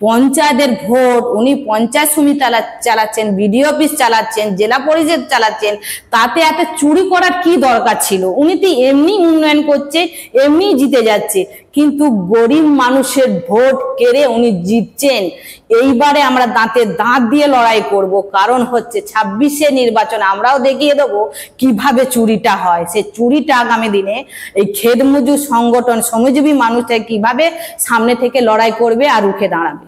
পঞ্চায়েতের ভোট, উনি পঞ্চায়েত সমিতি চালাচ্ছেন, বিডিও অফিস চালাচ্ছেন, জেলা পরিষদ চালাচ্ছেন, তাতে এত চুরি করার কি দরকার ছিল? উনি তো এমনি উন্নয়ন করছে, এমনি জিতে যাচ্ছে, কিন্তু গরিব মানুষের ভোট কেড়ে উনি জিতছেন। এইবারে আমরা দাঁতে দাঁত দিয়ে লড়াই করব, কারণ হচ্ছে 26-এ নির্বাচন আমরাও দেখিয়ে দেবো কিভাবে চুরিটা হয়। সেই চুরিটা আগামী দিনে এই খেত মজুর সংগঠন, শ্রমজীবী মানুষরা কিভাবে সামনে থেকে লড়াই করবে আর রুখে দাঁড়াবে।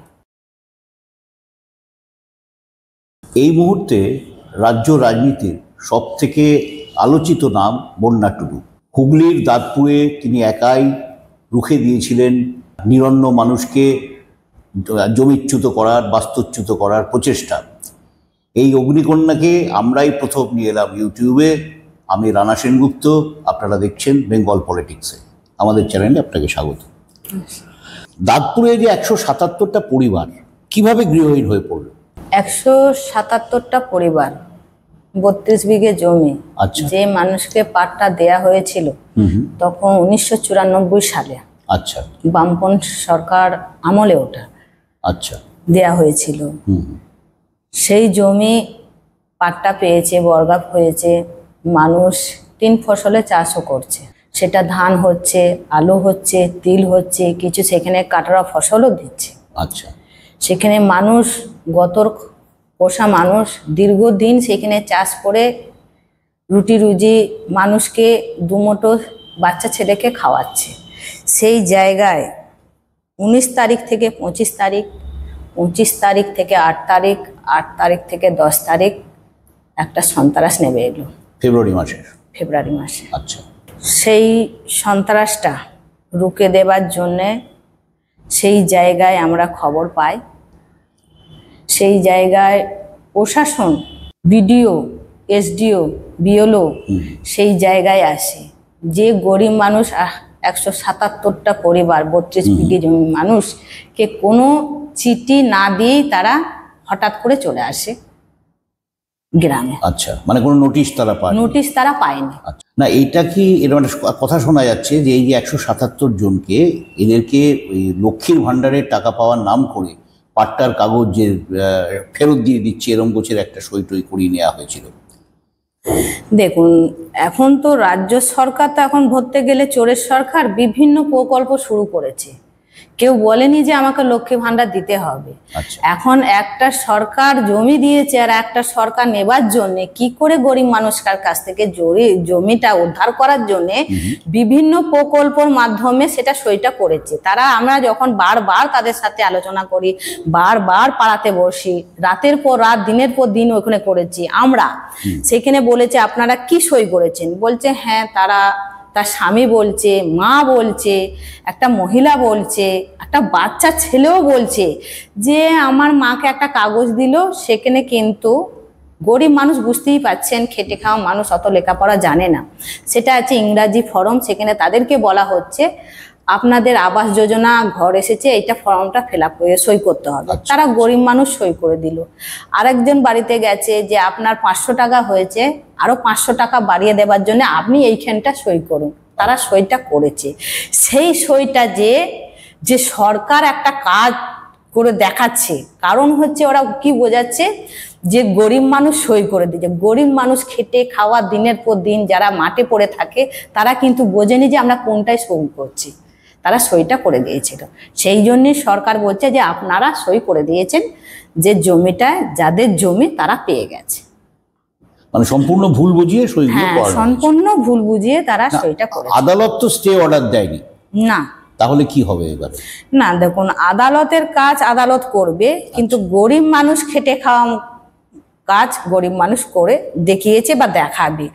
এই মুহূর্তে রাজ্য রাজনীতির সবথেকে আলোচিত নাম বন্যা টুডু। হুগলির দাঁতপুরে তিনি একাই রুখে দিয়েছিলেন নিরন্ন মানুষকে জমিচ্যুত করার, বাস্তুচ্যুত করার প্রচেষ্টা। এই অগ্নিকন্যাকে আমরাই প্রথম নিয়ে এলাম ইউটিউবে। আমি রানা সেনগুপ্ত, আপনারা দেখছেন বেঙ্গল পলিটিক্সে। আমাদের চ্যানেলে আপনাকে স্বাগত। দাঁতপুরে যে 177টা পরিবার কিভাবে গৃহহীন হয়ে পড়ল? 177টা পরিবার, 32 বিঘে জমি। যে মানুষকে পাট্টা দেয়া হয়েছিল তখন 1994 সালে, আচ্ছা, বামপন্থী সরকার আমলে ওটা দেয়া হয়েছিল। সেই জমি পাট্টা পেয়েছে, বর্গা হয়েছে, মানুষ 3 ফসলে চাষও করছে। সেটা ধান হচ্ছে, আলু হচ্ছে, তিল হচ্ছে, কিছু সেখানে কাটারা ফসলও দিচ্ছে। আচ্ছা, সেখানে মানুষ, গতর পোষা মানুষ দীর্ঘদিন সেখানে চাষ করে রুটি রুজি মানুষকে দুমুঠো বাচ্চা ছেলেকে খাওয়াচ্ছে। সেই জায়গায় 19 তারিখ থেকে 25 তারিখ, 25 তারিখ থেকে 8 তারিখ, 8 তারিখ থেকে 10 তারিখ একটা সন্ত্রাস নেমে এলো ফেব্রুয়ারি মাসে। আচ্ছা, সেই সন্ত্রাসটা রুখে দেবার জন্যে সেই জায়গায় আমরা খবর পাই। সেই জায়গায় প্রশাসন, বিডিও, এসডিও, বিএলও সেই জায়গায় আসে। যে গরিব মানুষ 177টা পরিবার, 32 বিঘে জমি মানুষকে কোনো চিঠি না দিয়েই তারা হঠাৎ করে চলে আসে গ্রামে। আচ্ছা, মানে কোনো নোটিশ তারা পায়নি? নোটিশ তারা পায়নি। না, এইটা কি এরকম কথা শোনা যাচ্ছে যে এই যে 177 জনকে, এদেরকে ওই লক্ষ্মীর ভাণ্ডারের টাকা পাওয়ার নাম করে পাট্টার কাগজ যে ফেরত দিয়ে দিচ্ছে, এরম গোছের একটা সই টই করিয়ে নেওয়া হয়েছিল। দেখুন, এখন তো রাজ্য সরকার তো এখন ধরতে গেলে চোরের সরকার, বিভিন্ন প্রকল্প শুরু করেছে। কেউ বলেনি যে আমাকে লক্ষ্মী ভাণ্ডার দিতে হবে। এখন একটা সরকার জমি দিয়েছে, আর একটা সরকার নেবার জন্য কি করে গরিব মানুষের কাছ থেকে জমিটা উদ্ধার করার জন্য বিভিন্ন প্রকল্পের মাধ্যমে সেটা সইটা করেছে তারা। আমরা যখন বারবার তাদের সাথে আলোচনা করি, বারবার পাড়াতে বসি, রাতের পর রাত, দিনের পর দিন ওখানে করেছি আমরা। সেখানে বলেছে আপনারা কি সই করেছেন? বলছে হ্যাঁ, তার স্বামী বলছে, মা বলছে, একটা মহিলা বলছে, একটা বাচ্চা ছেলেও বলছে যে আমার মাকে একটা কাগজ দিল। সেখানে কিন্তু গরিব মানুষ, বুঝতেই পাচ্ছেন, খেটে খাওয়া মানুষ, অত লেখাপড়া জানে না। সেটা আছে ইংরাজি ফর্ম। সেখানে তাদেরকে বলা হচ্ছে আপনাদের আবাস যোজনা ঘর এসেছে, এইটা ফর্মটা ফিল আপ করে সই করতে হবে। তারা গরিব মানুষ সই করে দিল। আরেকজন বাড়িতে গেছে যে আপনার 500 টাকা হয়েছে, আরো 500 টাকা বাড়িয়ে দেওয়ার জন্য আপনি এইখানটা সই করুন। তারা সইটা করেছে। সেই সইটা যে সরকার একটা কাজ করে দেখাচ্ছে, কারণ হচ্ছে ওরা কি বোঝাচ্ছে যে গরিব মানুষ সই করে দিচ্ছে। গরিব মানুষ খেটে খাওয়া দিনের পর দিন যারা মাঠে পড়ে থাকে, তারা কিন্তু বোঝেনি যে আমরা কোনটায় সই করছি। তারা সইটা করে দিয়েছিল। সেই জন্যে সরকার বলছে যে আপনারা সই করে দিয়েছেন, যে জমিটা যাদের জমি তারা পেয়ে গেছে। মানে সম্পূর্ণ ভুল বুঝিয়ে সই? হ্যাঁ, সম্পূর্ণ ভুল বুঝিয়ে তারা সইটা করেছে। আদালত তো স্টে অর্ডার দেয়নি? না। তাহলে কি হবে এবারে? না, দেখুন, আদালতের কাজ আদালত করবে, কিন্তু গরিব মানুষ খেটে খাওয়া কাজ গরিব মানুষ করে দেখিয়েছে বা দেখাবে।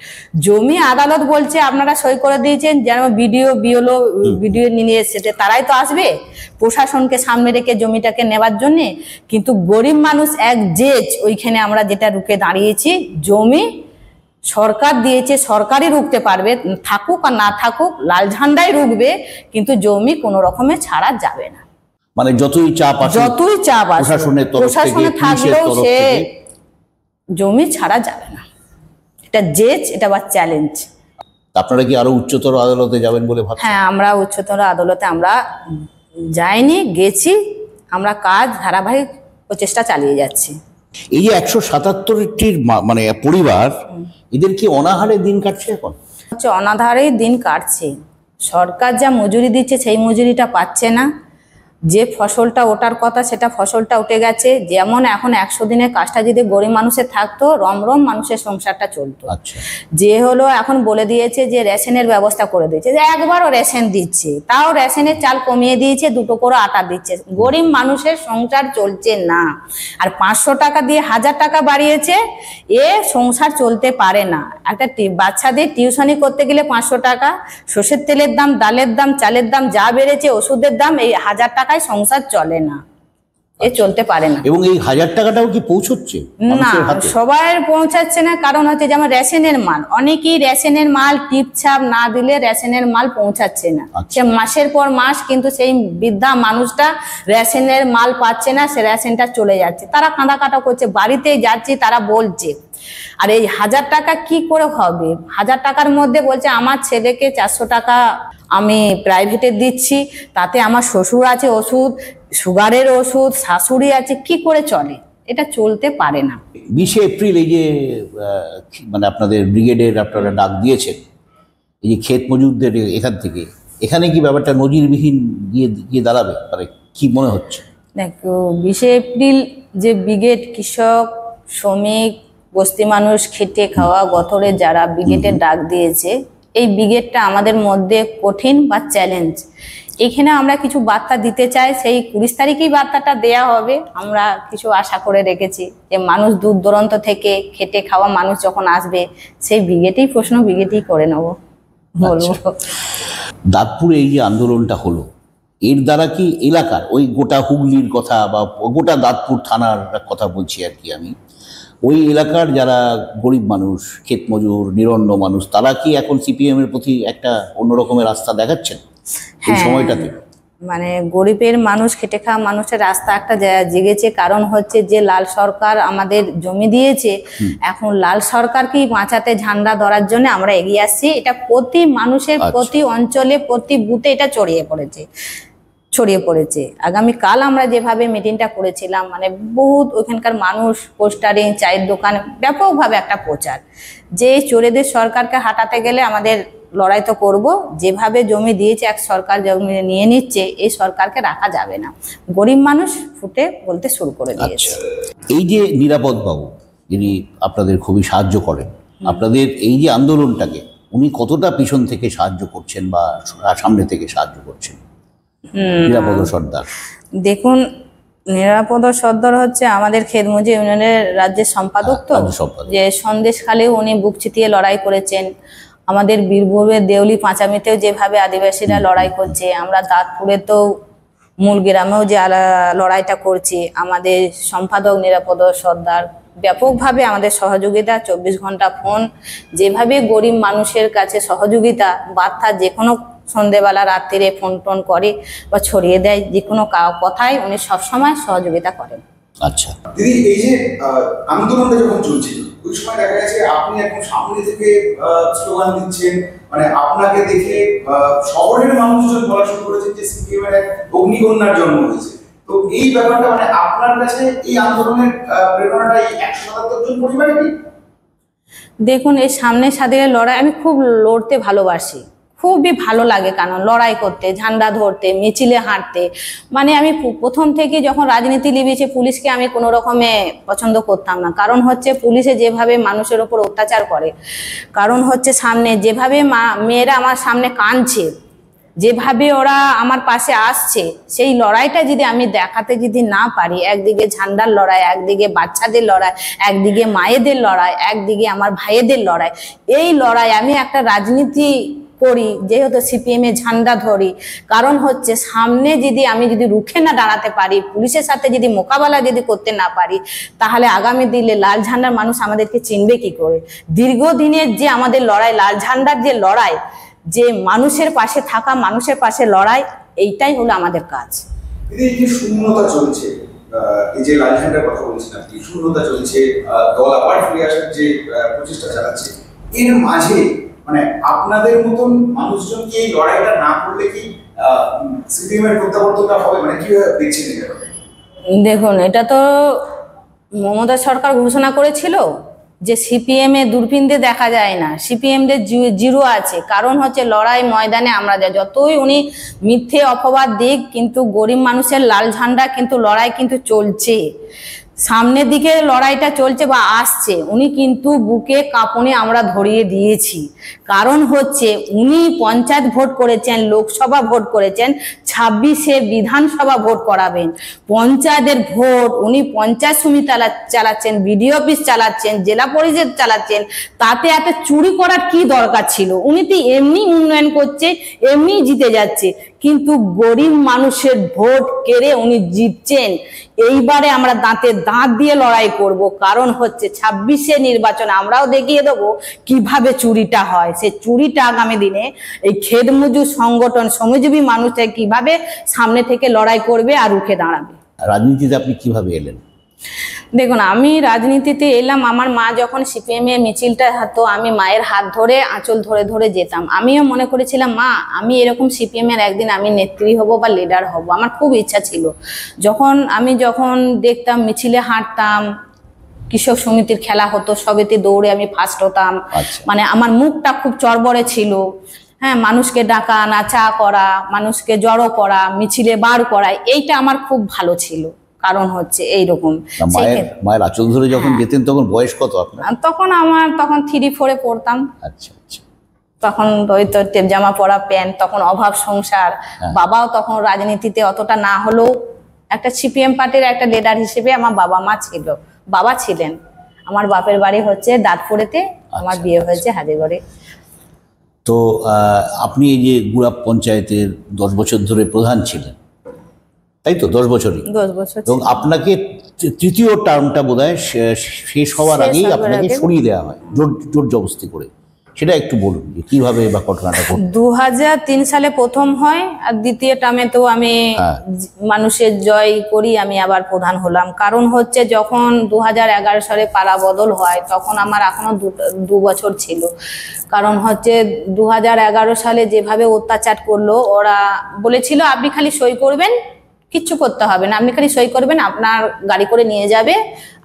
জমি আদালত বলছে আপনারা সই করে দিয়েছেন, যেন বিডিও, বিএলও, বিডিও নিয়ে সেটা তারাই তো আসবে প্রশাসনকে সামনে রেখে জমিটাকে নেবার জন্যে। কিন্তু গরিব মানুষ এক জেজ, ওইখানে আমরা যেটা রুখে দাঁড়িয়েছি, জমি সরকার দিয়েছে, সরকারই রুখতে পারবে, থাকুক আর না থাকুক, লাল ঝান্ডাই রুখবে, কিন্তু জমি কোনো রকমে ছাড়া যাবে না। মানে যতই চাপ আসে, প্রশাসনে থাকলেও সে জমি ছাড়া যাবে না। এটা জেজ, এটা বা চ্যালেঞ্জ। আপনারা কি আরো উচ্চতর আদালতে যাবেন বলে ভাবছেন? হ্যাঁ, আমরা উচ্চতর আদালতে আমরা যাইনি, গেছি, আমরা কাজ ধারাবাহিক প্রচেষ্টা চালিয়ে যাচ্ছি। এই যে 177টির মানে পরিবার, এদের কি অনাহারে দিন কাটছে এখন? হচ্ছে অনাধারেই দিন কাটছে। সরকার যা মজুরি দিচ্ছে সেই মজুরিটা পাচ্ছে না। যে ফসলটা ওঠার কথা সেটা ফসলটা উঠে গেছে। যেমন এখন 100 দিনের কাজটা যদি গরিব মানুষের থাকতো, রমরম মানুষের সংসারটা চলতো। আচ্ছা, যে হলো এখন বলে দিয়েছে যে রেশনের ব্যবস্থা করে দিয়েছে, যে একবারও রেশন দিচ্ছে, তাও রেশনের চাল কমিয়ে দিয়েছে, 2 করে আটা দিচ্ছে। গরিব মানুষের সংসার চলছে না। আর 500 টাকা দিয়ে 1000 টাকা বাড়িয়েছে, এ সংসার চলতে পারে না। একটা বাচ্চাদের টিউশনি করতে গেলে 500 টাকা, সর্ষের তেলের দাম, ডালের দাম, চালের দাম যা বেড়েছে, ওষুধের দাম, এই 1000 টাকায় সংসার চলে না, এ চলতে পারে না। এবং এই 1000 টাকাটাও কি পৌঁছচ্ছে না, সবাই পৌঁছাচ্ছে না। কারণ হচ্ছে যেমন রেশনের মাল, অনেকেই রেশনের মাল টিপছাপ না দিলে রেশনের মাল পৌঁছাচ্ছে না। সে মাসের পর মাস কিন্তু সেই বৃদ্ধা মানুষটা রেশনের মাল পাচ্ছে না, সে রেশনটা চলে যাচ্ছে। তারা কাঁদাকাটা করছে, বাড়িতে যাচ্ছি তারা বলছে। আর এই 1000 টাকা কি করে হবে? 1000 টাকার মধ্যে বলছে আমার ছেলেকে 400 টাকা আমি প্রাইভেটে দিচ্ছি, তাতে আমার শ্বশুর আছে ওষুধ, সুগারের ওষুধ, শাশুড়ি আছে, কি করে চলে? এটা চলতে পারে না। 20 এপ্রিল এই যে মানে আপনাদের ব্রিগেডের আপনারা ডাক দিয়েছেন, এই যে ক্ষেত মজুরদের এখান থেকে, এখানে কি ব্যাপারটা নজিরবিহীন গিয়ে দাঁড়াবে, মানে কি মনে হচ্ছে? দেখো, 20 এপ্রিল যে ব্রিগেড, কৃষক, শ্রমিক, বস্তি মানুষ, খেটে খাওয়া গথরে যারা ব্রিগেডের ডাক দিয়েছে, এই ব্রিগেডটা আমাদের মধ্যে কঠিন বা চ্যালেঞ্জ। এখানে আমরা কিছু বার্তা দিতে চাই, সেই 20 তারিখেই বার্তাটা দেয়া হবে। আমরা কিছু আশা করে রেখেছি যে মানুষ দূর দূরান্ত থেকে খেটে খাওয়া মানুষ যখন আসবে, সেই ব্রিগেডেই প্রশ্ন ব্রিগেডেই করে নেবো বলবো। দাঁতপুরে এই যে আন্দোলনটা হলো, এর দ্বারা কি এলাকার ওই গোটা হুগলির কথা বা গোটা দাঁতপুর থানার কথা বলছি আর কি আমি, ওই এলাকার যারা গরিব মানুষ, ক্ষেত মজুর, নিরন্ন মানুষ, তারা কি এখন সিপিএম এর প্রতি একটা অন্যরকমের আস্থা দেখাচ্ছেন এই সময়টাতে? মানে গরিবের মানুষ, খেটে খাওয়া মানুষের রাস্তা একটা জেগেছে। কারণ হচ্ছে যে লাল সরকার আমাদের জমি দিয়েছে, এখন লাল সরকারকেই বাঁচাতে ঝান্ডা ধরার জন্য আমরা এগিয়ে আসছি। এটা প্রতি মানুষের, প্রতি অঞ্চলে, প্রতি বুথে এটা ছড়িয়ে পড়েছে। আগামীকাল আমরা যেভাবে মিটিংটা করেছিলাম, মানে বহুত ওখানকার মানুষ, পোস্টারিং, চায়ের দোকান, ব্যাপকভাবে একটা প্রচার যে চোরেদের সরকারকে হাঁটাতে গেলে আমাদের লড়াই তো করব। যেভাবে জমি দিয়েছে, এক সরকার জমি নিয়ে নিচ্ছে, এই সরকারকে রাখা যাবে না। গরিব মানুষ ফুটে বলতে শুরু করে দিয়েছে। এই যে নিরাপদ বাবু, যিনি আপনাদের খুবই সাহায্য করেন, আপনাদের এই যে আন্দোলনটাকে উনি কতটা পিছন থেকে সাহায্য করছেন বা সামনে থেকে সাহায্য করছেন? নিরাপদ সর্দার, দেখুন, নিরাপদ সর্দার হচ্ছে আমাদের খেতমজুর ইউনিয়নের রাজ্যের সম্পাদক। তো যে সন্দেশখালে উনি বুক চিতিয়ে লড়াই করেছেন। আমাদের বীরভূমের দেউলি পাঁচামিতেও যেভাবে আদিবাসীরা লড়াই করছে, আমরা দাঁতপুরে তো মূল গ্রামেও যে লড়াইটা করছি, আমাদের সম্পাদক নিরাপদ সর্দার ব্যাপকভাবে আমাদের সহযোগিতা, 24 ঘন্টা ফোন, যেভাবে গরিব মানুষের কাছে সহযোগিতা বার্তা, যে কোনো সন্ধেবেলা রাত্রিরে ফোন টোন করে বা ছড়িয়ে দেয়, যে কোনো কথায় উনি সবসময় সহযোগিতা করেন। আচ্ছা দিদি, এই যে আন্দোলনটা যখন চলছিল, ওই সময় দেখা গেছে আপনি এখন সামনে থেকে স্লোগান দিচ্ছেন, মানে আপনাকে দেখে শহরের মানুষজন বলা শুরু করেছেন যে সিপিএম এর এক অগ্নিকন্যার জন্ম হয়েছে। তো এই ব্যাপারটা, মানে আপনার কাছে এই আন্দোলনের প্রেরণাটা এই 177 জন পরিবারে কি? দেখুন, এই সামনের সাথে লড়াই আমি খুব লড়তে ভালোবাসি, খুবই ভালো লাগে। কারণ লড়াই করতে, ঝান্ডা ধরতে, মিছিলে হাঁটতে, মানে আমি প্রথম থেকে যখন রাজনীতি লিবিয়েছে, পুলিশকে আমি কোনো রকমে পছন্দ করতাম না। কারণ হচ্ছে পুলিশে যেভাবে মানুষের ওপর অত্যাচার করে, কারণ হচ্ছে সামনে যেভাবে মেয়েরা আমার সামনে কাঁদছে, যেভাবে ওরা আমার পাশে আসছে, সেই লড়াইটা যদি আমি দেখাতে যদি না পারি, একদিকে ঝান্ডার লড়াই, একদিকে বাচ্চাদের লড়াই, একদিকে মায়েদের লড়াই, একদিকে আমার ভাইয়েদের লড়াই, এই লড়াই আমি একটা রাজনীতি করি, যেহেতু সিপিএম এ ঝান্ডা ধরি। কারণ হচ্ছে সামনে যদি আমি রুখে না দাঁড়াতে পারি, পুলিশের সাথে যদি মোকাবেলা যদি করতে না পারি, তাহলে আগামী দিনে লাল ঝান্ডার মানুষ আমাদেরকে চিনবে কি করে? দীর্ঘদিনের যে আমাদের লড়াই, লাল ঝান্ডার যে লড়াই, যে মানুষের পাশে থাকা, মানুষের পাশে লড়াই, এইটাই হলো আমাদের কাজ। এই যে শূন্যতা চলছে, এই যে লাল ঝান্ডার কথা বলছেন আপনি, শূন্যতা চলছে, দল আবার ফিরে আসার যে প্রচেষ্টা চালাচ্ছে, এর মাঝে মানে আপনাদের মতন মানুষজন কি এই লড়াইটা না করলে কি সিপিএম এর প্রত্যাবর্তনটা হবে? মানে কিভাবে দেখছেন এটা? দেখুন, এটা তো মমতা সরকার ঘোষণা করেছিল যে সিপিএম এ দূরবীন দিয়ে দেখা যায় না, সিপিএম দের জিরো আছে। কারণ হচ্ছে লড়াই ময়দানে আমরা যাই, যতই উনি মিথ্যে অপবাদ দিক, কিন্তু গরিব মানুষের লাল ঝান্ডা কিন্তু লড়াই কিন্তু চলছে, সামনের দিকে লড়াইটা চলছে বা আসছে। উনি কিন্তু বুকে কাঁপুনি আমরা ধরিয়ে দিয়েছি। কারণ হচ্ছে উনি পঞ্চায়েত ভোট করেছেন, লোকসভা ভোট করেছেন, 26-এ বিধানসভা ভোট করাবেন। পঞ্চায়েতের ভোট উনি পঞ্চায়েত সমিতি চালাচ্ছেন, বিডিও অফিস চালাচ্ছেন, জেলা পরিষদ চালাচ্ছেন। তাতে এত চুরি করার কি দরকার ছিল? উনি তো এমনি উন্নয়ন করছে, এমনি জিতে যাচ্ছে, কিন্তু গরিব মানুষের ভোট কেড়ে উনি জিতছেন। এইবারে আমরা দাঁতে দাঁত দিয়ে লড়াই করব। কারণ হচ্ছে 26-এ নির্বাচন আমরাও দেখিয়ে দেবো কিভাবে চুরিটা হয়। সে চুরিটা আগামী দিনে এই খেতমজুর সংগঠন, শ্রমজীবী মানুষরা কিভাবে সামনে থেকে লড়াই করবে আর রুখে দাঁড়াবে। রাজনীতিতে আপনি কিভাবে এলেন? দেখুন, আমি রাজনীতিতে এলাম, আমার মা যখন সিপিএম এর মিছিলটা হতো, আমি মায়ের হাত ধরে আঁচল ধরে ধরে যেতাম। আমিও মনে করেছিলাম মা আমি এরকম সিপিএম এর একদিন আমি নেত্রী হব বা লিডার হব, আমার খুব ইচ্ছা ছিল। যখন দেখতাম মিছিলে হাঁটতাম, কৃষক সমিতির খেলা হতো, সবেতে দৌড়ে আমি ফার্স্ট হতাম। মানে আমার মুখটা খুব চড়বড়ে ছিল। হ্যাঁ, মানুষকে ডাকা, নাচা করা, মানুষকে জড়ো করা, মিছিলে বার করা, এইটা আমার খুব ভালো ছিল। কারণ হচ্ছে এইরকম। মায়ের আঁচল ধরে যখন যেতেন তখন বয়স কত আপনার? তখন 3-4-এ পড়তাম। আচ্ছা আচ্ছা। তখন ওই তো টেপ জামা পরা, প্যান্ট, তখন অভাব সংসার। বাবাও তখন রাজনীতিতে অতটা না হলেও একটা সিপিএম পার্টির একটা লিডার হিসেবে আমার বাবা ছিলেন। আমার বাপের বাড়ি হচ্ছে দাঁতপুরেতে, আমার বিয়ে হয়েছে হাজিগড়ে। তো আপনি এই যে গুড়াপ পঞ্চায়েতের 10 বছর ধরে প্রধান ছিলেন, তাই তো? 10 বছরই। 10 বছর। এবং আপনাকে তৃতীয় টার্মটা বোধহয় শেষ হওয়ার আগেই আপনাকে সরিয়ে দেওয়া হয় জোর জবরদস্তি করে। সেটা একটু বলুন যে কিভাবে বা ঘটনাটা ঘটল। 2003 সালে প্রথম হয়, আর দ্বিতীয় টার্মে তো আমি মানুষের জয় করি, আমি আবার প্রধান হলাম। কারণ হচ্ছে যখন 2011 সালে পালা বদল হয়, তখন আমার এখনো 2 বছর ছিল। কারণ হচ্ছে 2011 সালে যেভাবে অত্যাচার করলো, ওরা বলেছিল আপনি খালি সই করবেন, কিচ্ছু করতে হবে না, আপনি খালি সই করবেন, আপনার গাড়ি করে নিয়ে যাবে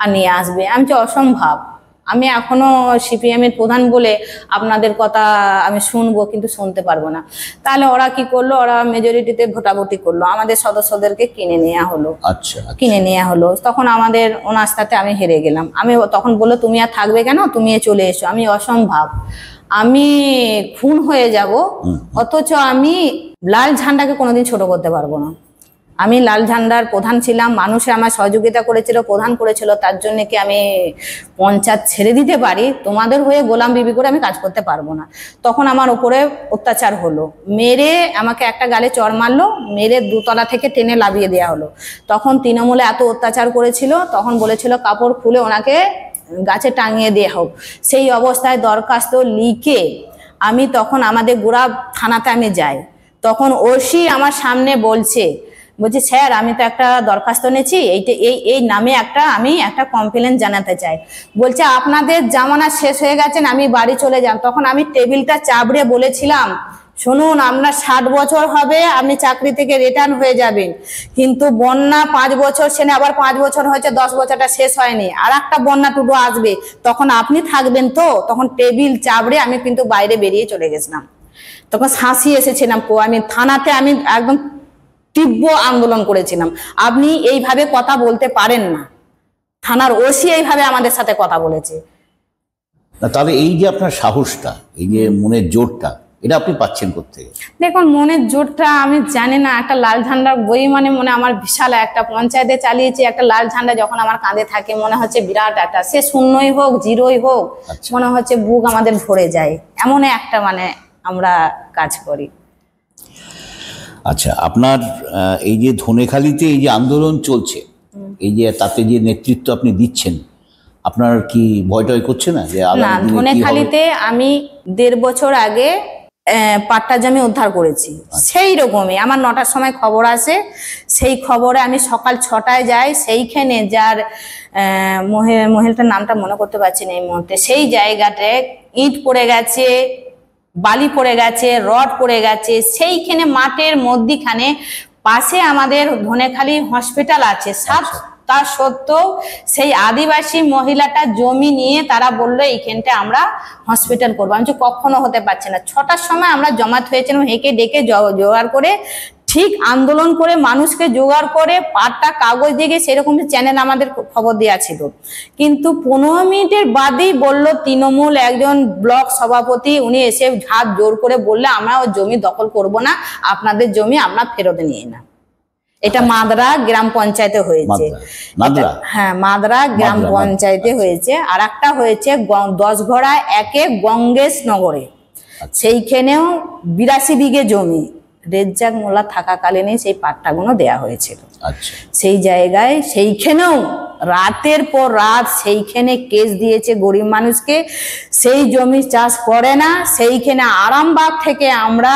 আর নিয়ে আসবে। আমি তো অসম্ভব, আমি এখনো সিপিএম এর প্রধান বলে আপনাদের কথা আমি শুনবো, কিন্তু শুনতে পারবো না। তাহলে ওরা কি করলো, ওরা মেজরিটিতে ভোটাভুটি করলো, আমাদের সদস্যদেরকে কিনে নেওয়া হলো। আচ্ছা। কিনে নেওয়া হলো, তখন আমাদের ওনার সাথে আমি হেরে গেলাম। আমি তখন বললো তুমি আর থাকবে কেন, তুমি চলে এসো। আমি অসম্ভব, আমি খুন হয়ে যাব, অথচ আমি লাল ঝান্ডাকে কোনোদিন ছোট করতে পারবো না। আমি লাল ঝান্ডার প্রধান ছিলাম, মানুষে আমার সহযোগিতা করেছিল, প্রধান করেছিল, তার জন্য কি আমি পঞ্চায়েত ছেড়ে দিতে পারি? তোমাদের হয়ে গোলাম বিবি করে আমি কাজ করতে পারবো না। তখন আমার উপরে অত্যাচার হলো, মেরে আমাকে একটা গালে চড় মারলো, মেরে 2 তলা থেকে টেনে লাভিয়ে দেওয়া হলো। তখন তৃণমূলে এত অত্যাচার করেছিল, তখন বলেছিল কাপড় খুলে ওনাকে গাছে টাঙিয়ে দেওয়া হোক। সেই অবস্থায় দরখাস্ত লিখে আমি তখন আমাদের গুড়াপ থানাতে আমি যাই। তখন ওসি আমার সামনে বলছে স্যার আমি তো একটা দরখাস্ত নিয়েছি, এই নামে আমি একটা কমপ্লেন জানাতে চাই। বলছে আপনাদের জামানা শেষ হয়ে গেছেন, আমি বাড়ি চলে যান। তখন আমি টেবিলটা চাপড়ে বলেছিলাম শুনুন, আপনার 60 বছর হবে, আপনি চাকরি থেকে রিটার্ন হয়ে যাবেন, কিন্তু বন্যা 5 বছর সেনে আবার 5 বছর হয়েছে, 10 বছরটা শেষ হয়নি, আর একটা বন্যা টুডু আসবে, তখন আপনি থাকবেন তো? তখন টেবিল চাপড়ে আমি কিন্তু বাইরে বেরিয়ে চলে গেছিলাম। তখন শাঁসি এসেছিলাম, আমি থানাতে আমি একদম তীব্র আন্দোলন করেছিলাম, আপনি এইভাবে কথা বলতে পারেন না। থানার ওসি এইভাবে আমাদের সাথে কথা বলেছে। তাহলে এই যে আপনার সাহসটা, এই যে মনের জোরটা, এটা আপনি পাচ্ছেন কোত্থেকে? দেখুন, মনের জোরটা আমি জানি না, একটা লাল ঝান্ডার বই মনে আমার বিশাল একটা পঞ্চায়েতে চালিয়েছি, একটা লাল ঝান্ডা যখন আমার কাঁধে থাকে মনে হচ্ছে বিরাট একটা, সে শূন্যই হোক জিরোই হোক, মনে হচ্ছে বুক আমাদের ভরে যায়, এমন একটা আমরা কাজ করি। আচ্ছা, আপনার এই যে ধনেখালিতে এই যে আন্দোলন চলছে, এই যে তাতে যে নেতৃত্ব আপনি দিচ্ছেন, আপনার কি ভয় টয় করছে না? যে না, ধনেখালিতে আমি 1.5 বছর আগে পাট্টা জমি উদ্ধার করেছি। সেই রকমই আমার 9টার সময় খবর আসে, সেই খবরে আমি সকাল 6টায় যাই। সেইখানে যার মহিলাটার নামটা মনে করতে পারছি না এই মুহূর্তে, সেই জায়গাতে ইট পড়ে গেছে, বালি পড়ে গেছে, রড পড়ে গেছে, সেইখানে মাঠের মধ্যিখানে পাশে আমাদের ধনেখালি হসপিটাল আছে, তা সত্ত্বেও সেই আদিবাসী মহিলাটা জমি নিয়ে তারা বললো এইখানটা আমরা হসপিটাল করবো। আমি কখনো হতে পারছে না। 6টার সময় আমরা জমাত হয়েছিলাম, হেঁকে ডেকে জোগাড় করে, ঠিক আন্দোলন করে মানুষকে জোগাড় করে পাটটা কাগজ দিয়ে সেরকম চ্যানেল আমাদের খবর দেওয়া ছিল। কিন্তু 15 মিনিটের বাদেই বলল তৃণমূল একজন ব্লক সভাপতি, উনি এসে হাত জোর করে বললে আমরা ওই জমি দখল করব না, আপনাদের জমি আমরা ফেরত নিয়ে না। এটা মাদরা গ্রাম পঞ্চায়েতে হয়েছে। হ্যাঁ, মাদরা গ্রাম পঞ্চায়েতে হয়েছে। আর একটা হয়েছে 10 ঘোড়া 1-এ গঙ্গেশ নগরে, সেইখানেও 82 বিঘে জমি রেজ্জাক মোল্লা থাকাকালীনই সেই পাট্টাগুলো দেয়া হয়েছিল। সেই জায়গায় সেইখানেও রাতের পর রাত সেইখানে কেস দিয়েছে গরিব মানুষকে, সেই জমি চাষ করে না। সেইখানে আরামবাগ থেকে আমরা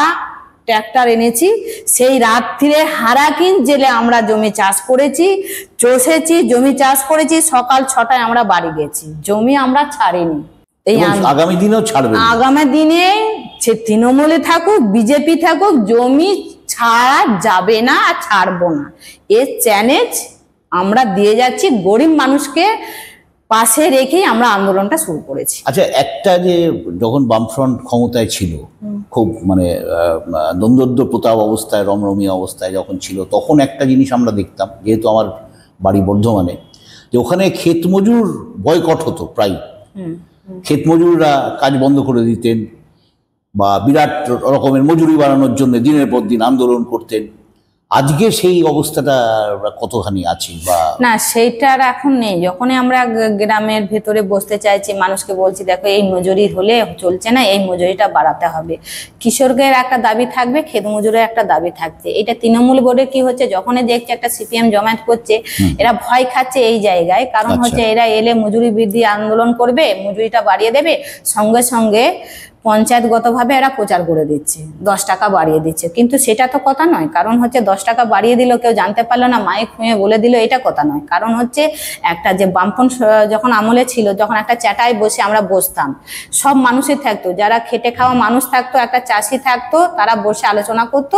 ট্র্যাক্টর এনেছি, সেই রাত্রিরে হারাকিন জেলে আমরা জমি চাষ করেছি, চষেছি, জমি চাষ করেছি। সকাল 6টায় আমরা বাড়ি গেছি, জমি আমরা ছাড়িনি। আগামী দিনেও ছাড়বে, আগামী দিনে সে তৃণমূলে থাকুক বিজেপি থাকুক, জমি ছাড়া যাবে না আর ছাড়বো না। এর চ্যালেঞ্জ আমরা দিয়ে যাচ্ছি, গরিব মানুষকে পাশে রেখেই আমরা আন্দোলনটা শুরু করেছি। আচ্ছা, একটা যে যখন বামফ্রন্ট ক্ষমতায় ছিল, খুব মানে দ্বন্দ্ব প্রতাপ অবস্থায়, রমরমি অবস্থায় যখন ছিল, তখন একটা জিনিস আমরা দেখতাম, যেহেতু আমার বাড়ি বর্ধমানে, যে ওখানে ক্ষেত মজুর বয়কট হতো প্রায়। ক্ষেত মজুররা কাজ বন্ধ করে দিতেন বা বিরাট রকমের মজুরি বাড়ানোর জন্য দিনের পর দিন আন্দোলন করতেন। আজকে সেই অবস্থাটা কতখানি আছে বা না, সেইটার এখন নেই। যখনই আমরা গ্রামের ভেতরে বসতে চাইছি, মানুষকে বলছি দেখো এই মজুরি হলে চলছে না, এই মজুরিটা বাড়াতে হবে। কৃষকের একটা দাবি থাকবে, ক্ষেত মজুরের একটা দাবি থাকছে। এটা তৃণমূল বোর্ডে কি হচ্ছে, যখনই দেখছে একটা সিপিএম জমায়েত করছে, এরা ভয় খাচ্ছে এই জায়গায়। কারণ হচ্ছে এরা এলে মজুরি বৃদ্ধি আন্দোলন করবে, মজুরিটা বাড়িয়ে দেবে, সঙ্গে সঙ্গে পঞ্চায়েতগতভাবে এরা প্রচার করে দিচ্ছে 10 টাকা বাড়িয়ে দিচ্ছে। কিন্তু সেটা তো কথা নয়। কারণ হচ্ছে 10 টাকা বাড়িয়ে দিল, কেউ জানতে পারলো না, মাইক খুঁয়ে বলে দিল, এটা কথা নয়। কারণ হচ্ছে একটা যে বামপন্থ যখন আমলে ছিল, যখন একটা চাটায় বসে আমরা বসতাম, সব মানুষই থাকতো, যারা খেটে খাওয়া মানুষ থাকতো, একটা চাষি থাকতো, তারা বসে আলোচনা করতো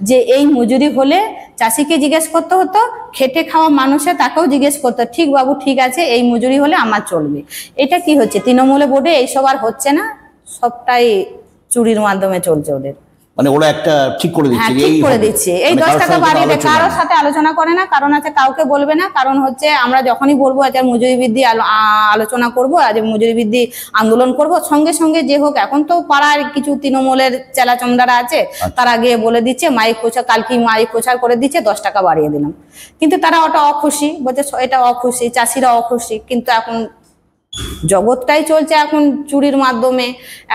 যে এই মজুরি হলে চাষিকে জিজ্ঞেস করতে হতো, খেটে খাওয়া মানুষে তাকেও জিজ্ঞেস করতো, ঠিক বাবু ঠিক আছে, এই মজুরি হলে আমার চলবে। এটা কি হচ্ছে, তৃণমূলে বোর্ডে এইসব আর হচ্ছে না, সবটাই চুরির মাধ্যমে চলছে ওদের। মানে ওরা একটা ঠিক করে দিচ্ছে, ঠিক করে দিচ্ছে, এই 10 টাকা বাড়িয়ে দেয়, কারোর সাথে আলোচনা করে না। কারণ আছে কাউকে বলবে না। কারণ হচ্ছে আমরা যখনই বলবো আজ মজুরি বৃদ্ধি আলোচনা করব, আজ মজুরি বৃদ্ধি আন্দোলন করব, সঙ্গে সঙ্গে যে হোক, এখন তো পাড়ার কিছু তৃণমূলের চেলাচমড়ারা আছে, তারা গিয়ে বলে দিচ্ছে মাইক প্রচার, কালকে মাইক প্রচার করে দিচ্ছে 10 টাকা বাড়িয়ে দিলাম। কিন্তু তারা ওটা অখুশি, বলছে এটা অখুশি, চাষিরা অখুশি। কিন্তু এখন জগৎটাই চলছে এখন চুরির মাধ্যমে,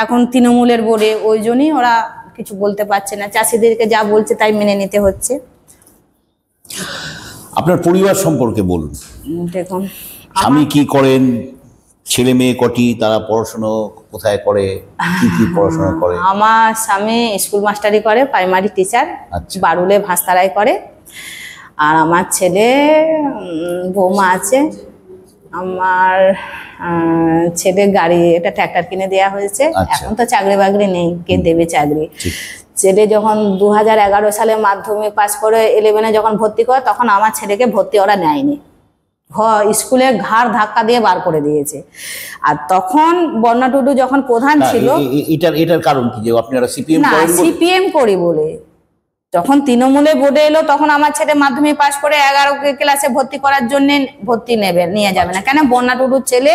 এখন তৃণমূলের বোর্ডে, ওই জন্যই ওরা কিছু বলতে পারছে না। চাষিদেরকে যা বলছে তাই মেনে নিতে হচ্ছে। আপনার পরিবার সম্পর্কে বলুন। দেখুন, স্বামী কি করেন, ছেলে মেয়ে কটি, তারা পড়াশোনা কোথায় করে, কি কি পড়াশোনা করে? আমার স্বামী স্কুল মাস্টারি করে, প্রাইমারি টিচার, বারুলে ভাস্তারাই করে। আর আমার ছেলে, বৌমা আছে। আমার ছেলে গাড়ি, এটা ট্র্যাক্টর কিনে দেওয়া হয়েছে। এখন তো চাকরি বাকরি নেই, কে দেবে চাকরি? ছেলে যখন 2011 সালে মাধ্যমিক পাস করে 11-এ যখন ভর্তি করে, তখন আমার ছেলেকে ভর্তি ওরা নেয়নি, স্কুলে ঘাড় ধাক্কা দিয়ে বার করে দিয়েছে। আর তখন বন্যা টুডু যখন প্রধান ছিল, এটার কারণ কি যে আপনারা সিপিএম না সিপিএম করি বলে, যখন তৃণমূলে বোর্ডে এলো, তখন আমার ছেলে মাধ্যমিক পাস করে 11 ক্লাসে ভর্তি করার জন্য ভর্তি নিয়ে যাবে না কেন? বন্যা টুডুর ছেলে,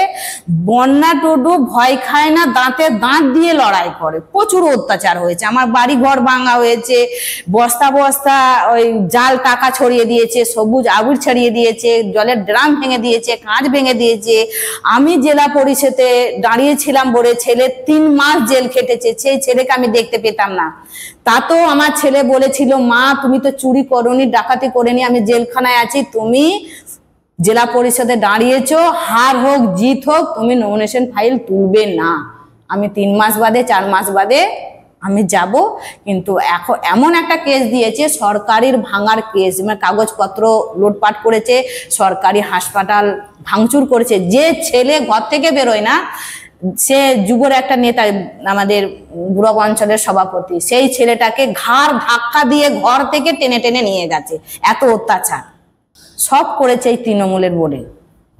বন্যা টুডু ভয় খায় না, দাঁতে দাঁত দিয়ে লড়াই করে। প্রচুর অত্যাচার হয়েছে, আমার বাড়ি ঘর ভাঙা হয়েছে, বস্তা বস্তা ওই জাল টাকা ছড়িয়ে দিয়েছে, সবুজ আগুন ছড়িয়ে দিয়েছে, জলের ড্রাম ভেঙে দিয়েছে, কাঁচ ভেঙে দিয়েছে। আমি জেলা পরিষদে দাঁড়িয়েছিলাম বলে ছেলে 3 মাস জেল খেটেছে, সেই ছেলেকে আমি দেখতে পেতাম না। তাতেও আমার ছেলে বলেছিল, মা তুমি তো চুরি করনি, ডাকাতি করেনি, আমি জেলখানায় আছি, তুমি জেলা পরিষদে দাঁড়িয়েছো, হার হোক জিত হোক, তুমি নমিনেশন ফাইল তুলবে না। আমি 3 মাস বাদে 4 মাস বাদে আমি যাব। কিন্তু এখন এমন একটা কেস দিয়েছে, সরকারির ভাঙার কেস, মানে কাগজপত্র লুটপাট করেছে, সরকারি হাসপাতাল ভাঙচুর করেছে। যে ছেলে ঘর থেকে বেরোয় না, সে যুবর একটা নেতা, আমাদের বুড়ো অঞ্চলের সভাপতি, সেই ছেলেটাকে ঘাড় ধাক্কা দিয়ে ঘর থেকে টেনে টেনে নিয়ে গেছে। এত অত্যাচার সব করেছে এই তৃণমূলের বোর্ডে।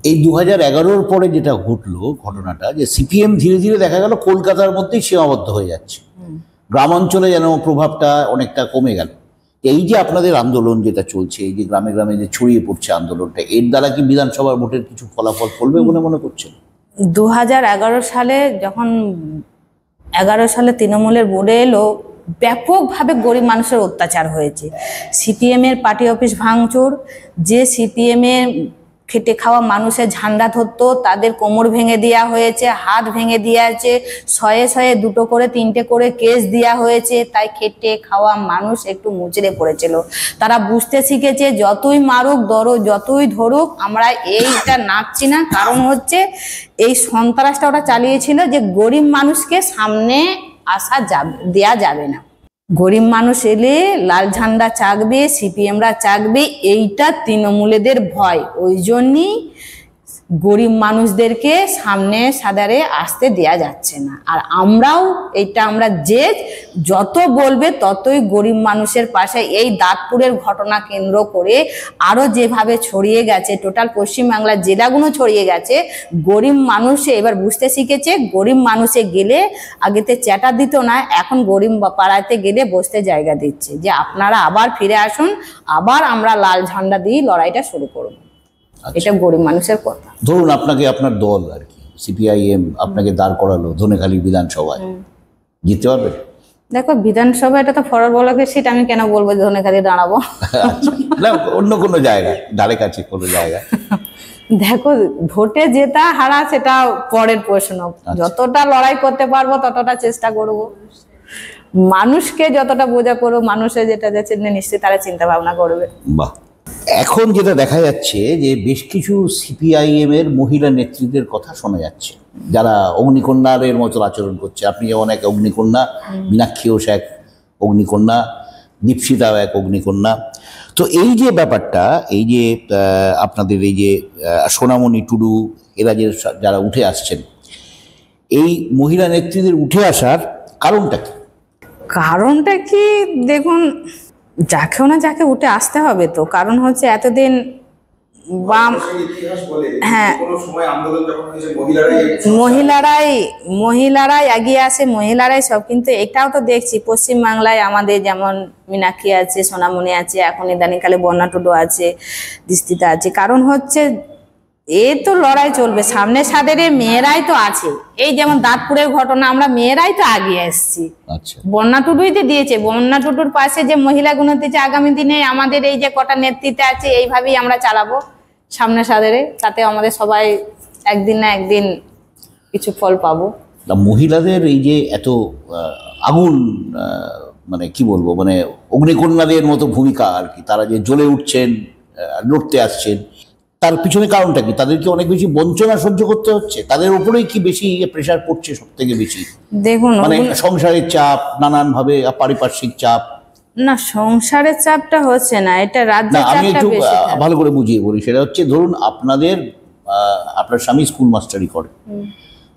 এই 2011-র পরে যেটা ঘটলো ঘটনাটা, যে সিপিএম ধীরে ধীরে দেখা গেল কলকাতার মধ্যেই সীমাবদ্ধ হয়ে যাচ্ছে, গ্রামাঞ্চলে যেন প্রভাবটা অনেকটা কমে গেল। এই যে আপনাদের আন্দোলন যেটা চলছে, এই যে গ্রামে গ্রামে যে ছড়িয়ে পড়ছে আন্দোলনটা, এর দ্বারা কি বিধানসভার ভোটের কিছু ফলাফল ফলবে বলে মনে করছেন? 2011 সালে যখন 11 সালে তৃণমূলের বোর্ডে এলো, ব্যাপকভাবে গরিব মানুষের অত্যাচার হয়েছে। সিপিএম এর পার্টি অফিস ভাঙচুর, যে সিপিএম এর খেটে খাওয়া মানুষের ঝান্ডা ধরতো তাদের কোমর ভেঙে দেওয়া হয়েছে, হাত ভেঙে দেওয়া হয়েছে, শয়ে শয়ে 2 করে 3টে করে কেস দেওয়া হয়েছে। তাই খেটে খাওয়া মানুষ একটু মুচড়ে পড়েছিল। তারা বুঝতে শিখেছে যতই মারুক যতই ধরুক আমরা এইটা নাচছি না। কারণ হচ্ছে এই সন্ত্রাসটা ওরা চালিয়েছিল যে গরিব মানুষকে সামনে আসা দেয়া যাবে না, গরিব মানুষ এলে লাল ঝান্ডা চাকবে, সিপিএমরা চাকবে, এইটা তৃণমূলেদের ভয়। ওই জন্যই গরিব মানুষদেরকে সামনে সাদারে আসতে দেয়া যাচ্ছে না। আর আমরাও আমরা যে যত বলবে ততই গরিব মানুষের পাশে। এই দাঁতপুরের ঘটনা কেন্দ্র করে আরো যেভাবে ছড়িয়ে গেছে, টোটাল পশ্চিমবাংলার জেলাগুলো ছড়িয়ে গেছে, গরিব মানুষে এবার বুঝতে শিখেছে। গরিব মানুষে গেলে আগেতে চ্যাটা দিত না, এখন গরিব পাড়াতে গেলে বসতে জায়গা দিচ্ছে, যে আপনারা আবার ফিরে আসুন, আবার আমরা লাল ঝান্ডা দিয়ে লড়াইটা শুরু করব। এটা গরিব মানুষের কথা। ধরুন আপনাকে আপনার দল আর কি সিপিআইএম আপনাকে দাঁড় করালো ধনেখালি বিধানসভায়, জিততে পারবেন? দেখো বিধানসভা এটা তো ফরওয়ার্ড ব্লকের সিট, আমি কেন বলবো ধনেখালি দাঁড়াবো? না, অন্য কোনো জায়গায়, ধারে কাছে কোনো জায়গায়। দেখো ভোটে জেতা হারা সেটা পরের প্রশ্ন, যতটা লড়াই করতে পারবো ততটা চেষ্টা করব। মানুষকে যতটা বোঝা করবো, মানুষের যেটা যাচ্ছে নিশ্চয়ই তারা চিন্তা ভাবনা করবে। বাহ। এখন যেটা দেখা যাচ্ছে যে বেশ কিছু সিপিআইএম এর মহিলা নেত্রীদের কথা শোনা যাচ্ছে, যারা অগ্নিকন্যার মতো আচরণ করছে। আপনি যেমন এক অগ্নিকন্যা, মীনাক্ষী ঘোষ এক অগ্নিকন্যা, দীপশিতাও এক অগ্নিকন্যা। তো এই যে ব্যাপারটা, এই যে আপনাদের এই যে সোনামণি টুডু, এরা যে যারা উঠে আসছেন, এই মহিলা নেত্রীদের উঠে আসার কারণটা কি? কারণটা কি দেখুন, যাকেও না যাকে উঠে আসতে হবে। তো কারণ হচ্ছে এতদিন বাম, হ্যাঁ, মহিলারাই এগিয়ে আসে, মহিলারাই সব। কিন্তু এটাও তো দেখছি পশ্চিমবাংলায় আমাদের যেমন মীনাক্ষী আছে, সোনামণি আছে, এখন ইদানিংকালে বন্যা টুডু আছে, দীপ্তিতা আছে। কারণ হচ্ছে এ তো লড়াই চলবে, সামনে সাদেরে মেয়েরাই তো আছে। এই যেমন দাঁতপুরের ঘটনা, আমরা মেয়েরাই তো আগিয়ে এসেছি। বন্যা টুডুই তো দিয়েছে, বন্যা টুডুর পাশে যে মহিলাগুলো দিয়েছে, আগামী দিনে আমাদের এই যে কটা নেতৃত্বে আছে এইভাবেই আমরা চালাবো সামনে সাদেরে, তাতে আমাদের সবাই একদিন না একদিন কিছু ফল পাবো। মহিলাদের এই যে এত আগুন, মানে কি বলবো, মানে অগ্নিকন্যাদের মতো ভূমিকা আর কি, তারা যে জ্বলে উঠছেন, লড়তে আসছেন, তার পিছনে কারণটা কি? তাদেরকে অনেক বেশি বঞ্চনা সহ্য করতে হচ্ছে, তাদের উপরেই কি বেশি প্রেশার পড়ছে সব থেকে বেশি? দেখুন, মানে সংসারের চাপ, নানানভাবে পারিপার্শ্বিক চাপ। না, সংসারের চাপটা হচ্ছে না, এটা রাজ্যের চাপটা। আমি একটু বেশি ভালো করে বুঝিয়ে বলি। সেটা হচ্ছে, ধরুন আপনার স্বামী স্কুল মাস্টারি করে,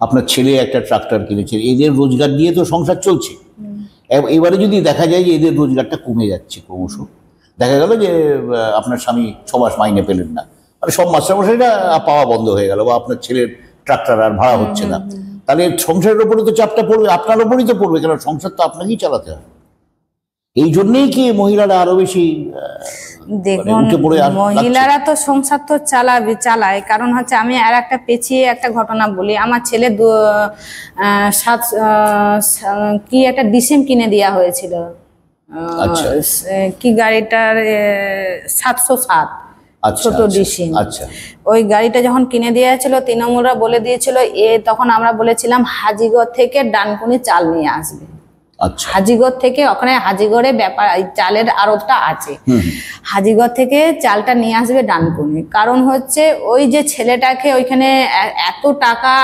আপনার ছেলে একটা ট্রাক্টর কিনেছে, এদের রোজগার দিয়ে তো সংসার চলছে। এবারে যদি দেখা যায় যে এদের রোজগারটা কমে যাচ্ছে ক্রমশ, দেখা গেল যে আপনার স্বামী 6 মাস মাইনে পেলেন না, মানে সব মাস্টারমশাইটা পাওয়া বন্ধ হয়ে গেল, বা আপনার ছেলের ট্রাক্টর আর ভাড়া হচ্ছে না, তাহলে সংসারের উপরে তো চাপটা পড়বে, আপনার উপরেই তো পড়বে, কারণ সংসার তো আপনাকেই চালাতে হবে। এই জন্যই কি মহিলারা আরো বেশি? দেখুন, মহিলারা তো সংসার তো চালায়। কারণ হচ্ছে আমি আর একটা পেছিয়ে একটা ঘটনা বলি। আমার ছেলে কি একটা ডিসেম কিনে দেওয়া হয়েছিল, কি গাড়িটার 707 ছোট ডিসিম। ওই গাড়িটা যখন কিনে দেওয়া ছিল, তৃণমূলরা বলে দিয়েছিল, তখন আমরা বলেছিলাম হাজিগড় থেকে ডানকুনি চাল নিয়ে আসবে। হাজিগড় থেকে, ওখানে হাজিগড়ে ব্যাপার চালের আড়তটা আছে, হাজিগড় থেকে চালটা নিয়ে আসবে ডানকুনি। কারণ হচ্ছে ওই যে ছেলেটাকে ওইখানে এত টাকা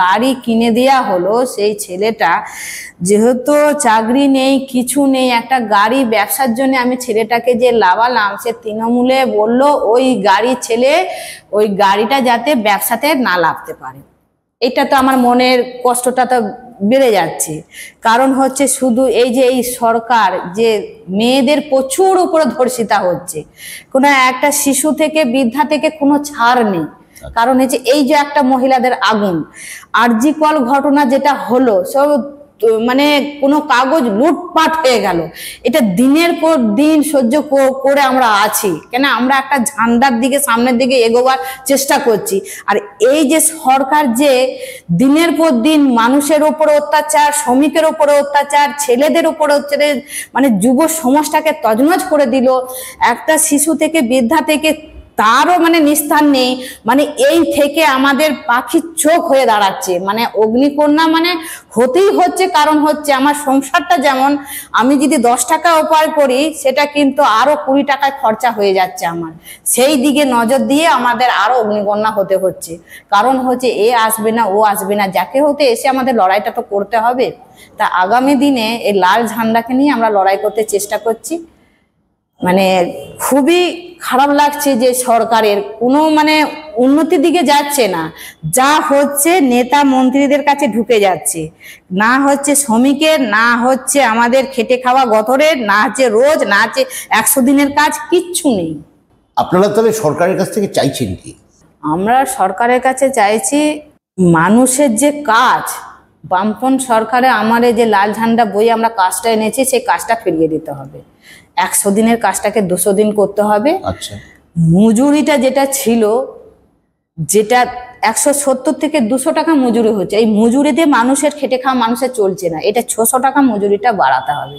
গাড়ি কিনে দেয়া হলো, সেই ছেলেটা যেহেতু চাকরি নেই, কিছু নেই, একটা গাড়ি ব্যবসার জন্য আমি ছেলেটাকে যে লাভালাম, সে তৃণমূলে বলল ওই গাড়ি ছেলে ওই গাড়িটা যাতে ব্যবসাতে না লাভতে পারে। এটা তো আমার মনের কষ্টটা তো বেড়ে যাচ্ছে। কারণ হচ্ছে শুধু এই যে এই সরকার যে মেয়েদের প্রচুর উপরে ধর্ষিতা হচ্ছে, কোনো একটা শিশু থেকে বৃদ্ধা থেকে কোনো ছাড় নেই। কারণ হচ্ছে এই যে একটা মহিলাদের আগুন আরজি কল ঘটনা যেটা হলো, সব মানে কোনো কাগজ লুটপাট হয়ে গেল। এটা দিনের পর দিন সহ্য করে আমরা আছি, কেন আমরা একটা ঝান্ডার দিকে সামনের দিকে এগোবার চেষ্টা করছি। আর এই যে সরকার যে দিনের পর দিন মানুষের উপরে অত্যাচার, শ্রমিকের উপরে অত্যাচার, ছেলেদের উপরে অত্যাচার, মানে যুব সমাজটাকে তছনছ করে দিল। একটা শিশু থেকে বৃদ্ধা থেকে তারও মানে নিস্তার নেই। মানে এই থেকে আমাদের পাখির চোখ হয়ে দাঁড়াচ্ছে, মানে অগ্নিকন্যা মানে হতেই হচ্ছে। কারণ হচ্ছে আমার সংসারটা যেমন আমি যদি 10 টাকা উপায় করি, সেটা কিন্তু আরো 20 টাকায় খরচা হয়ে যাচ্ছে আমার। সেই দিকে নজর দিয়ে আমাদের আরো অগ্নিকন্যা হতে হচ্ছে। কারণ হচ্ছে এ আসবে না, ও আসবে না, যাকে হতে এসে আমাদের লড়াইটা তো করতে হবে। তা আগামী দিনে এই লাল ঝান্ডাকে নিয়ে আমরা লড়াই করতে চেষ্টা করছি। মানে খুবই খারাপ লাগছে যে সরকারের কোনো মানে উন্নতির দিকে যাচ্ছে না। যা হচ্ছে নেতা মন্ত্রীদের কাছে ঢুকে যাচ্ছে, না হচ্ছে শ্রমিকের, না হচ্ছে আমাদের খেটে খাওয়া গতরের, না হচ্ছে রোজ, না হচ্ছে 100 দিনের কাজ, কিচ্ছু নেই। আপনারা তাহলে সরকারের কাছ থেকে চাইছেন কি? আমরা সরকারের কাছে চাইছি মানুষের যে কাজ, বামপন সরকারে আমার এই যে লাল ঝান্ডা বই আমরা কাজটা এনেছি, সেই কাজটা ফিরিয়ে দিতে হবে। 100 দিনের কাজটাকে 200 দিন করতে হবে। আচ্ছা, মজুরিটা যেটা ছিল, যেটা 170 থেকে 200 টাকা মজুরি হচ্ছে, এই মজুরিতে মানুষের খেটে খাওয়া মানুষের চলছে না। এটা 600 টাকা মজুরিটা বাড়াতে হবে।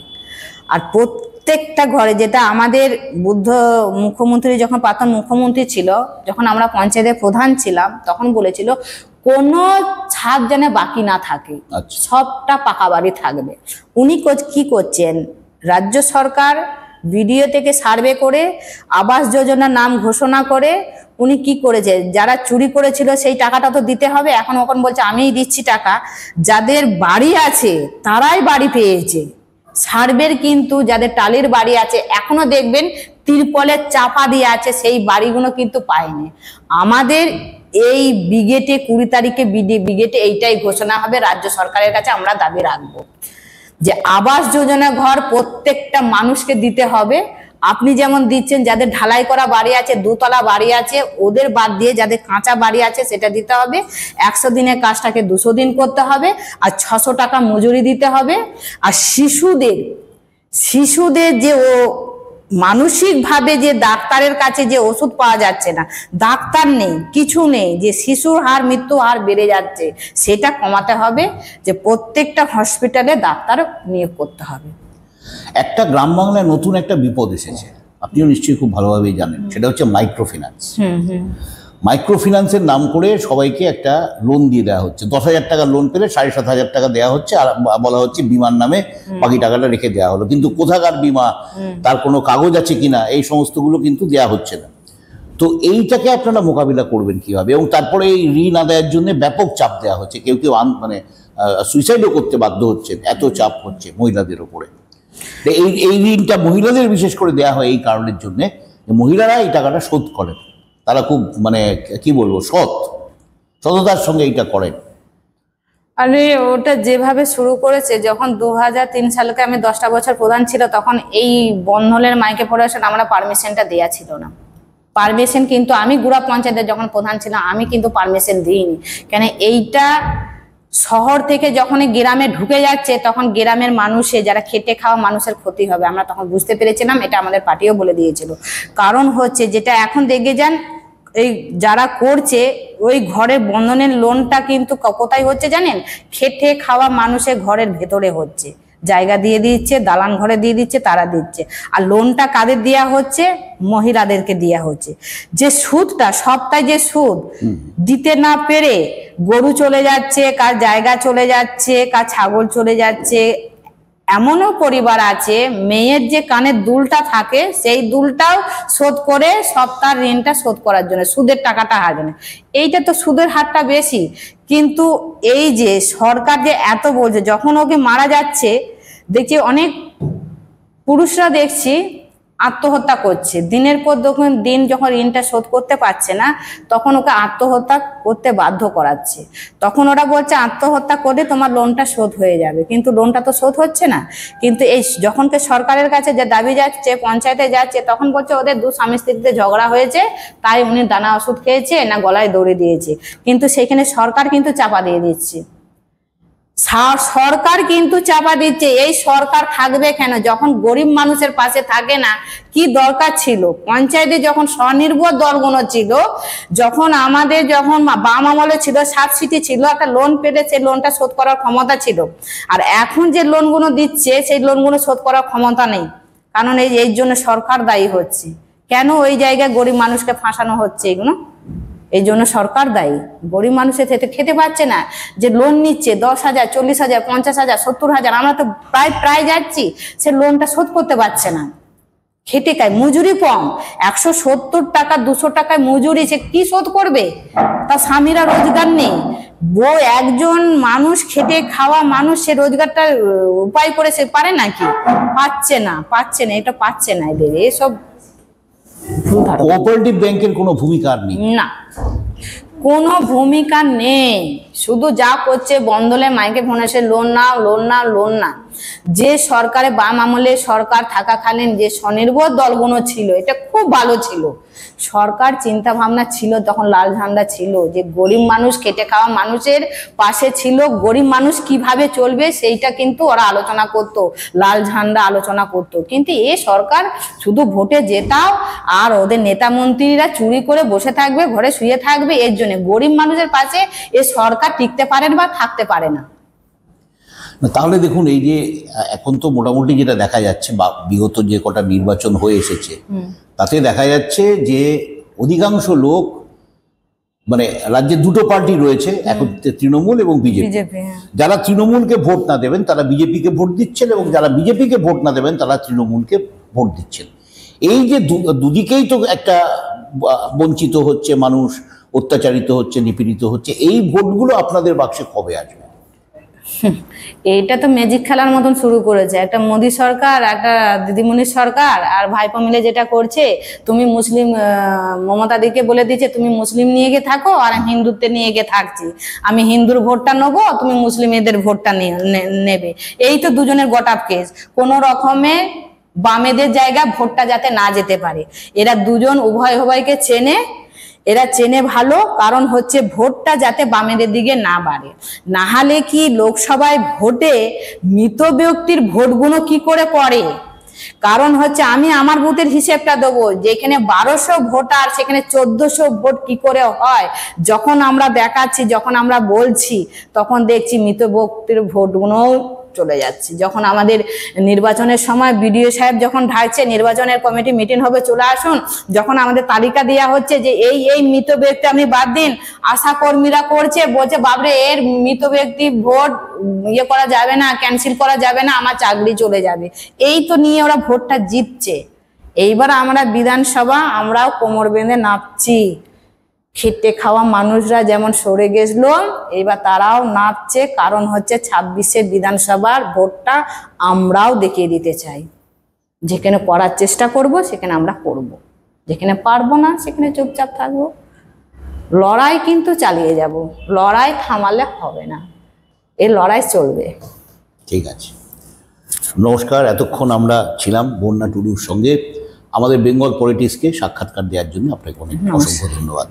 আর প্রত্যেকটা ঘরে, যেটা আমাদের বুদ্ধ মুখ্যমন্ত্রী যখন প্রাক্তন মুখ্যমন্ত্রী ছিল, যখন আমরা পঞ্চায়েতের প্রধান ছিলাম, তখন বলেছিল কোনো ছাদ যেন বাকি না থাকে, সবটা পাকা বাড়ি থাকবে। উনি কি করছেন, রাজ্য সরকার ভিডিও থেকে সার্ভে করে আবাস যোজনার নাম ঘোষণা করে উনি কি করেছে, যারা চুরি করেছিল সেই টাকাটা তো দিতে হবে। এখন বলছে আমিই দিচ্ছি টাকা, যাদের বাড়ি আছে তারাই বাড়ি পেয়েছে। সার্ভের কিন্তু যাদের টালির বাড়ি আছে, এখনো দেখবেন তিরপলের চাপা দিয়ে আছে, সেই বাড়িগুলো কিন্তু পায়নি। আমাদের এই ব্রিগেডে 20 তারিখে ব্রিগেডে এইটাই ঘোষণা হবে। রাজ্য সরকারের কাছে আমরা দাবি রাখবো যে আবাস যোজনা ঘর প্রত্যেকটা মানুষকে দিতে হবে। আপনি যেমন দিচ্ছেন, যাদের ঢালাই করা বাড়ি আছে, 2 তলা বাড়ি আছে, ওদের বাদ দিয়ে যাদের কাঁচা বাড়ি আছে সেটা দিতে হবে। 100 দিনের কাজটাকে 200 দিন করতে হবে, আর 600 টাকা মজুরি দিতে হবে। আর শিশুদের যে মানসিকভাবে যে ডাক্তারের কাছে যে ওষুধ পাওয়া যাচ্ছে না, ডাক্তার নেই, কিছু নেই, যে শিশুর হার, মৃত্যু হার বেড়ে যাচ্ছে, সেটা কমাতে হবে। যে প্রত্যেকটা হসপিটালে ডাক্তার নিয়োগ করতে হবে। একটা গ্রাম বাংলায় নতুন একটা বিপদ এসেছে, আপনিও নিশ্চয়ই খুব ভালোভাবেই জানেন, সেটা হচ্ছে মাইক্রো ফিন্যান্স। মাইক্রো ফিন্যান্সের নাম করে সবাইকে একটা লোন দিয়ে দেওয়া হচ্ছে। 10,000 টাকা লোন পেলে 7,500 টাকা দেওয়া হচ্ছে, আর বলা হচ্ছে বিমার নামে বাকি টাকাটা রেখে দেওয়া হলো। কিন্তু কোথাকার বিমা, তার কোনো কাগজ আছে কিনা, এই সমস্তগুলো কিন্তু দেওয়া হচ্ছে না। তো এইটাকে আপনারা মোকাবিলা করবেন কিভাবে? এবং তারপরে এই ঋণ আদায়ের জন্য ব্যাপক চাপ দেওয়া হচ্ছে, কেউ কেউ মানে সুইসাইডও করতে বাধ্য হচ্ছে, এত চাপ হচ্ছে মহিলাদের ওপরে। এই ঋণটা মহিলাদের বিশেষ করে দেওয়া হয় এই কারণের জন্যে, মহিলারা এই টাকাটা শোধ করেন। তারা খুব মানে কি বলবো, সততার সঙ্গে এইটা করেন। আরে ওটা যেভাবে শুরু করেছে, যখন 2003 সালকে আমি 10টা বছর প্রধান ছিল, তখন এই বন্ধনের মাইকে পড়াশোনা আমরা পারমিশনটা দেওয়া ছিল না। পারমিশন কিন্তু আমি গুড়া পঞ্চায়েতের যখন প্রধান ছিলাম, আমি কিন্তু পারমিশন দিইনি। কেন এইটা শহর থেকে যখন গ্রামে ঢুকে যাচ্ছে, তখন গ্রামের মানুষের, যারা খেটে খাওয়া মানুষের ক্ষতি হবে, আমরা তখন বুঝতে পেরেছিলাম। এটা আমাদের পার্টিও বলে দিয়েছিল। কারণ হচ্ছে যেটা এখন দেখে যান, এই যারা করছে ওই ঘরের বন্ধনের লোনটা কিন্তু কোথায় হচ্ছে জানেন? খেটে খাওয়া মানুষের ঘরের ভেতরে হচ্ছে। জায়গা দিয়ে দিচ্ছে, দালান ঘরে দিয়ে দিচ্ছে, তারা দিচ্ছে। আর লোনটা কাদের দেওয়া হচ্ছে? মহিলাদেরকে দেওয়া হচ্ছে। যে সুদটা, সপ্তাহে যে সুদ দিতে না পেরে গরু চলে যাচ্ছে, কার জায়গা চলে যাচ্ছে, কার ছাগল চলে যাচ্ছে। এমনও পরিবার আছে, মেয়ের যে কানের দুলটা থাকে, সেই দুলটাও শোধ করে সপ্তাহ ঋণটা শোধ করার জন্য সুদের টাকাটা হারে না। এইটা তো সুদের হারটা বেশি। কিন্তু এই যে সরকার যে এত বলছে, যখন ওকে মারা যাচ্ছে দেখছি অনেক পুরুষরা দেখছি আত্মহত্যা করছে। দিনের পর দিন যখন ঋণটা শোধ করতে পারছে না, তখন ওকে আত্মহত্যা করতে বাধ্য করাচ্ছে। তখন ওরা বলছে আত্মহত্যা করে তোমার লোনটা শোধ হয়ে যাবে, কিন্তু লোনটা তো শোধ হচ্ছে না। কিন্তু এই যখন সরকারের কাছে যে দাবি যাচ্ছে, পঞ্চায়েতে যাচ্ছে, তখন বলছে ওদের দু স্বামী স্ত্রীতে ঝগড়া হয়েছে, তাই উনি দানা ওষুধ খেয়েছে না গলায় দড়ি দিয়েছে। কিন্তু সেখানে সরকার কিন্তু চাপা দিয়ে দিচ্ছে, সরকার কিন্তু চাপা দিচ্ছে। এই সরকার থাকবে কেন যখন গরিব মানুষের পাশে থাকে না? কি দরকার ছিল? পঞ্চায়েতে যখন স্বনির্ভর দলগুলো ছিল, যখন আমাদের যখন বাম আমলে ছিল, সাবসিডি ছিল, একটা লোন পেলে সেই লোনটা শোধ করার ক্ষমতা ছিল। আর এখন যে লোনগুলো দিচ্ছে সেই লোনগুলো শোধ করার ক্ষমতা নেই। কারণ এই জন্য সরকার দায়ী হচ্ছে। কেন ওই জায়গায় গরিব মানুষকে ফাঁসানো হচ্ছে? এগুলো এই জন্য সরকার দায়ী। গরিব মানুষের খেতে পাচ্ছে না, যে লোন নিচ্ছে 10,000, 40,000, 50,000, 70,000, আমরা তো প্রায় যাচ্ছি, সে লোনটা শোধ করতে পারছে না। খেটে খায়, মজুরি কম, 170 টাকা 200 টাকায় মজুরি, সে কি শোধ করবে? তার স্বামীরা রোজগার নেই। একজন মানুষ খেটে খাওয়া মানুষ, সে রোজগারটা উপায় করে সে পারে নাকি? পাচ্ছে না। এটা পাচ্ছে না। এদের এসব কোঅপারেটিভ ব্যাংকের কোনো ভূমিকা নেই না, কোনো ভূমিকা নেই। শুধু যা করছে বন্ধলে মাইকে ফোনে সে লোন না। যে সরকারে বাম আমলে সরকার থাকাকালীন যে স্বনির্ভর দলগুলো ছিল, এটা খুব ভালো ছিল। সরকার চিন্তা ভাবনা ছিল, তখন লাল ঝান্ডা ছিল, যে গরিব মানুষ খেটে খাওয়া মানুষের পাশে ছিল। গরিব মানুষ কিভাবে চলবে সেইটা কিন্তু ওরা আলোচনা করত, লাল ঝান্ডা আলোচনা করত। কিন্তু এ সরকার শুধু ভোটে জেতাও আর ওদের নেতা মন্ত্রীরা চুরি করে বসে থাকবে, ঘরে শুয়ে থাকবে। এর জন্য গরিব মানুষের পাশে এ সরকার টিকতে পারে বা থাকতে পারে না। তাহলে দেখুন, এই যে এখন তো মোটামুটি যেটা দেখা যাচ্ছে, বা বিগত যে কটা নির্বাচন হয়ে এসেছে, তাতে দেখা যাচ্ছে যে অধিকাংশ লোক, মানে রাজ্যে দুটো পার্টি রয়েছে এখন, তৃণমূল এবং বিজেপি। যারা তৃণমূলকে ভোট না দেবেন তারা বিজেপিকে ভোট দিচ্ছেন, এবং যারা বিজেপিকে ভোট না দেবেন তারা তৃণমূলকে ভোট দিচ্ছেন। এই যে দুদিকেই তো একটা বঞ্চিত হচ্ছে মানুষ, অত্যাচারিত হচ্ছে, নিপীড়িত হচ্ছে। এই ভোটগুলো আপনাদের বাক্সে কবে আসবে? এইটা তো ম্যাজিক খেলার মতন শুরু করেছে একটা মোদী সরকার, একটা দিদিমণির সরকার আর ভাইপো মিলে যেটা করছে। তুমি মুসলিম, মমতা দিকে বলে দিচ্ছে তুমি মুসলিম নিয়ে গিয়ে থাকো আর হিন্দুত্বে নিয়ে গিয়ে থাকছি, আমি হিন্দুর ভোটটা নেবো, তুমি মুসলিম এদের ভোটটা নেবে। এই তো দুজনের গট আপ কেস। কোনো রকমে বামেদের জায়গা ভোটটা যাতে না যেতে পারে। এরা দুজন উভয়কে চেনে, এরা চেনে ভালো, কারণ হচ্ছে ভোটটা যাতে বামেদের দিকে না বাড়ে। না হলে কি লোকসভায় ভোটে মৃত ব্যক্তির ভোটগুলো কি করে পড়ে? কারণ হচ্ছে আমি আমার বুথের হিসেবটা দেবো, যেখানে 1200 ভোটার সেখানে 1400 ভোট কি করে হয়? যখন আমরা দেখাচ্ছি, যখন আমরা বলছি, তখন দেখছি মৃত ব্যক্তির ভোটগুলো চলে যাচ্ছে। যখন আমাদের নির্বাচনের সময় বিডিও সাহেব যখন ঢাকছে নির্বাচনের কমিটি মিটিং হবে, চলে আসুন, যখন আমাদের তালিকা দেওয়া হচ্ছে যে এই মৃত ব্যক্তি আপনি বাদ দিন, আশা কর্মীরা করছে, বলছে বাবরে এর মৃত ব্যক্তি ভোট ইয়ে করা যাবে না, ক্যান্সেল করা যাবে না, আমার চাকরি চলে যাবে। এই তো নিয়ে ওরা ভোটটা জিতছে। এইবার আমরা বিধানসভা আমরাও কোমর বেঁধে নাচছি। খেটে খাওয়া মানুষরা যেমন সরে গেছিল, এইবার তারাও নাচছে। কারণ হচ্ছে 26-এ বিধানসভার ভোটটা আমরাও দেখিয়ে দিতে চাই। যেখানে করার চেষ্টা করব সেখানে আমরা করব, যেখানে পারবো না সেখানে চুপচাপ থাকবো। লড়াই কিন্তু চালিয়ে যাব, লড়াই থামালে হবে না, এই লড়াই চলবে। ঠিক আছে, নমস্কার। এতক্ষণ আমরা ছিলাম বন্যা টুডুর সঙ্গে। আমাদের বেঙ্গল পলিটিক্সকে সাক্ষাৎকার দেওয়ার জন্য আপনাকে অনেক অসংখ্য ধন্যবাদ।